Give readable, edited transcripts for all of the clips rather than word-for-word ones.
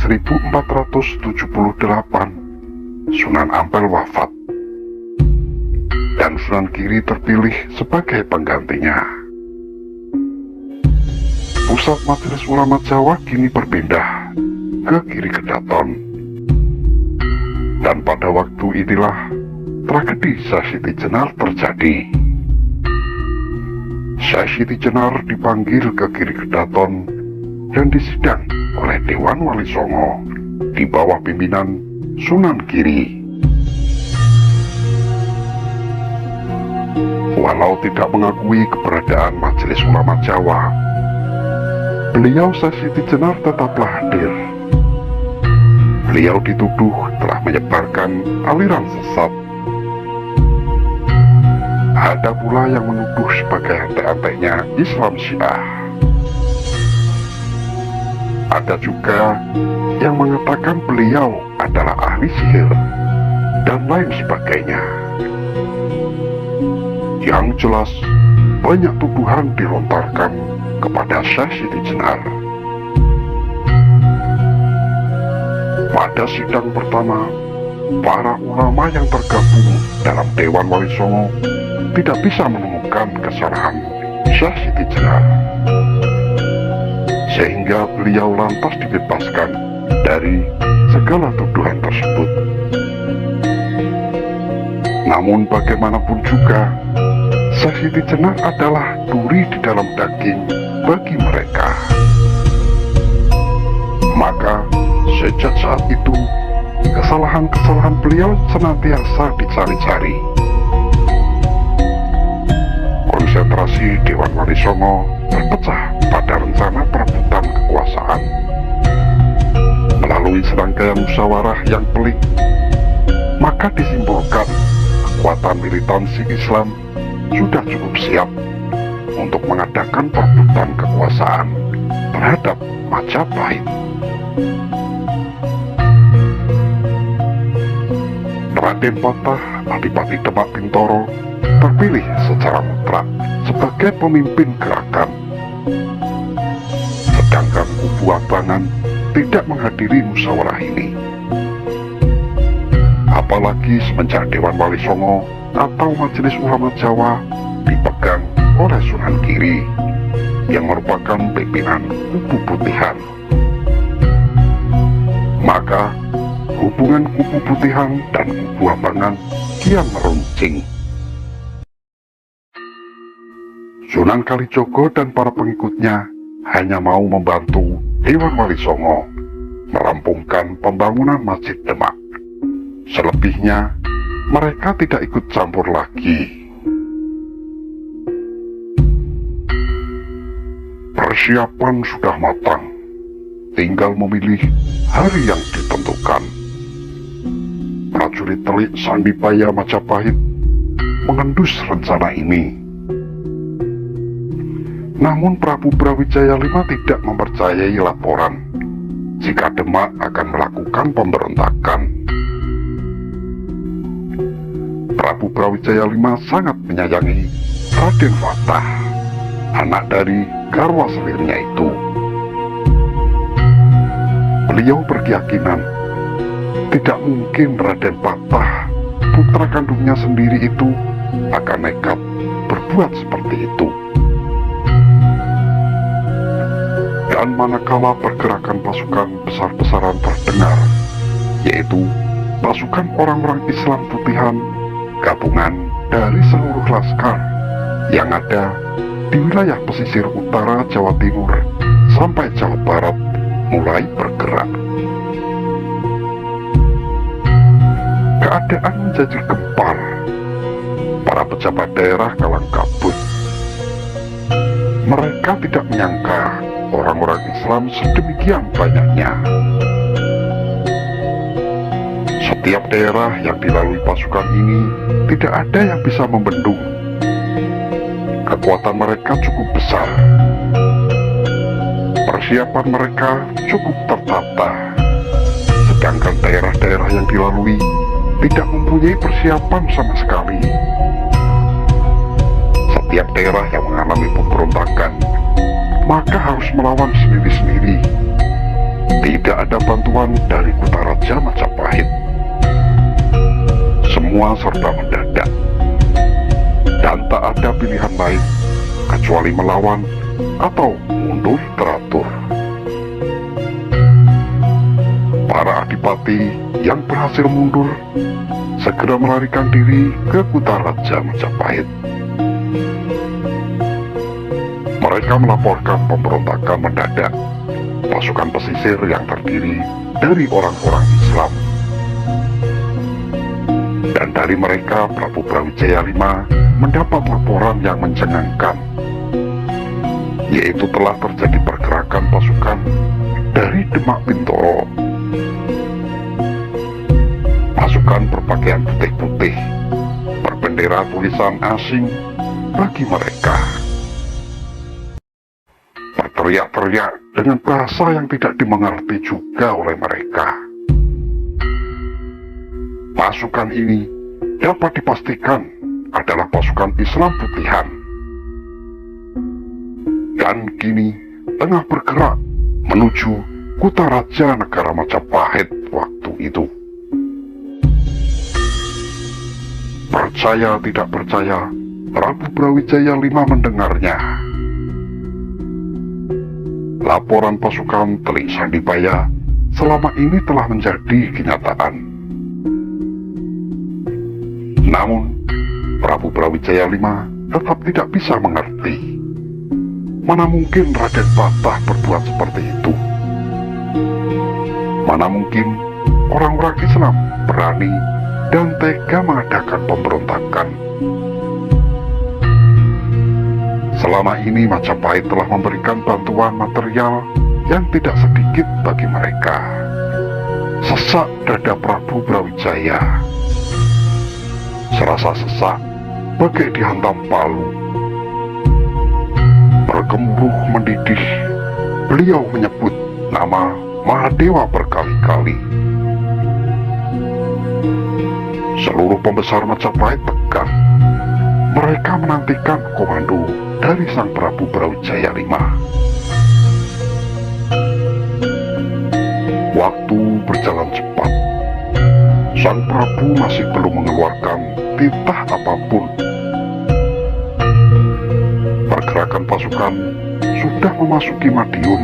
1478, Sunan Ampel wafat, dan Sunan Giri terpilih sebagai penggantinya. Pusat Majelis Ulama Jawa kini berpindah ke Giri Kedaton. Dan pada waktu inilah tragedi Syekh Siti Jenar terjadi. Syekh Siti Jenar dipanggil ke Giri Kedaton dan disidang oleh Dewan Wali Songo di bawah pimpinan Sunan Giri. Walau tidak mengakui keberadaan Majelis Ulama Jawa, beliau Syekh Siti Jenar tetaplah hadir. Beliau dituduh telah menyebarkan aliran sesat. Ada pula yang menuduh sebagai antek-anteknya Islam Syiah. Ada juga yang mengatakan beliau adalah ahli sihir dan lain sebagainya. Yang jelas, banyak tuduhan dilontarkan kepada Syekh Siti Jenar. Pada sidang pertama, para ulama yang tergabung dalam Dewan Wali Songo tidak bisa menemukan kesalahan Syekh Siti Jenar, sehingga beliau lantas dibebaskan dari segala tuduhan tersebut. Namun bagaimanapun juga, Syekh Siti Jenar adalah duri di dalam daging bagi mereka. Maka sejak saat itu, kesalahan-kesalahan beliau senantiasa dicari-cari. Konsentrasi Dewan Wali Songo terpecah pada rencana perebutan kekuasaan. Melalui serangkaian musyawarah yang pelik, maka disimpulkan kekuatan militansi Islam sudah cukup siap untuk mengadakan perebutan kekuasaan terhadap Majapahit. Raden Patah Adipati Demak Bintoro terpilih secara mutlak sebagai pemimpin gerakan, sedangkan kubu Abangan tidak menghadiri musyawarah ini. Apalagi semenjak Dewan Wali Songo atau Majelis Ulama Jawa dipegang oleh Sunan Giri yang merupakan pimpinan kubu Putihan. Maka hubungan kubu Putihan dan kubu Abangan kian meruncing. Sunan Kalijogo dan para pengikutnya hanya mau membantu Dewan Wali Songo merampungkan pembangunan Masjid Demak. Selebihnya, mereka tidak ikut campur lagi. Persiapan sudah matang, tinggal memilih hari yang ditentukan. Prajurit telik Sandipaya Majapahit mengendus rencana ini. Namun Prabu Brawijaya V tidak mempercayai laporan jika Demak akan melakukan pemberontakan. Prabu Brawijaya V sangat menyayangi Raden Fatah, anak dari garwa selirnya itu. Beliau berkeyakinan tidak mungkin Raden Patah, putra kandungnya sendiri itu, akan nekat berbuat seperti itu. Dan manakala pergerakan pasukan besar-besaran terdengar, yaitu pasukan orang-orang Islam Putihan, gabungan dari seluruh laskar yang ada di wilayah pesisir utara Jawa Timur sampai Jawa Barat mulai bergerak. Keadaan menjadi gempar. Para pejabat daerah kalang kabut. Mereka tidak menyangka orang-orang Islam sedemikian banyaknya. Setiap daerah yang dilalui pasukan ini tidak ada yang bisa membendung. Kekuatan mereka cukup besar. Persiapan mereka cukup tertata. Sedangkan daerah-daerah yang dilalui tidak mempunyai persiapan sama sekali. Setiap daerah yang mengalami pemberontakan maka harus melawan sendiri-sendiri. Tidak ada bantuan dari Kutaraja Majapahit. Semua serba mendadak, dan tak ada pilihan lain kecuali melawan atau mundur teratur. Para adipati yang berhasil mundur segera melarikan diri ke Kutaraja Majapahit. Mereka melaporkan pemberontakan mendadak pasukan pesisir yang terdiri dari orang-orang Islam. Dan dari mereka Prabu Brawijaya V mendapat laporan yang mencengangkan, yaitu telah terjadi pergerakan pasukan dari Demak Bintoro. Pasukan berpakaian putih-putih, berbendera tulisan asing bagi mereka. Berteriak-teriak dengan bahasa yang tidak dimengerti juga oleh mereka. Pasukan ini dapat dipastikan adalah pasukan Islam putihan, dan kini tengah bergerak menuju Kutaraja negara Majapahit waktu itu. Percaya tidak percaya, Prabu Brawijaya V mendengarnya. Laporan pasukan Telik Sandibaya selama ini telah menjadi kenyataan. Namun, Prabu Brawijaya V tetap tidak bisa mengerti. Mana mungkin Raden Patah berbuat seperti itu? Mana mungkin orang-orang Islam berani dan tega mengadakan pemberontakan? Selama ini Majapahit telah memberikan bantuan material yang tidak sedikit bagi mereka. Sesak dada Prabu Brawijaya. Serasa sesak, bagai dihantam palu. Bergemuruh mendidih, beliau menyebut nama Mahadewa berkali-kali. Seluruh pembesar Majapahit tegang. Mereka menantikan komando dari Sang Prabu Brawijaya V. Waktu berjalan cepat. Sang Prabu masih belum mengeluarkan titah apapun. Pergerakan pasukan sudah memasuki Madiun,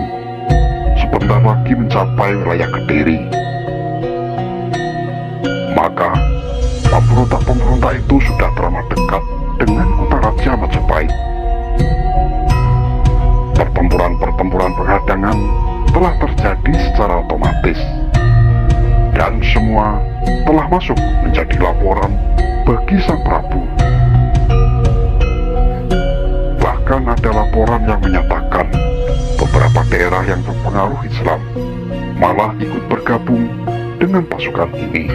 sebentar lagi mencapai wilayah Kediri. Maka pemberontak-pemberontak itu sudah teramat dekat dengan Kutaraja Majapahit. Pertempuran penghadangan telah terjadi secara otomatis, dan semua telah masuk menjadi laporan bagi Sang Prabu. Bahkan ada laporan yang menyatakan beberapa daerah yang berpengaruh Islam malah ikut bergabung dengan pasukan ini.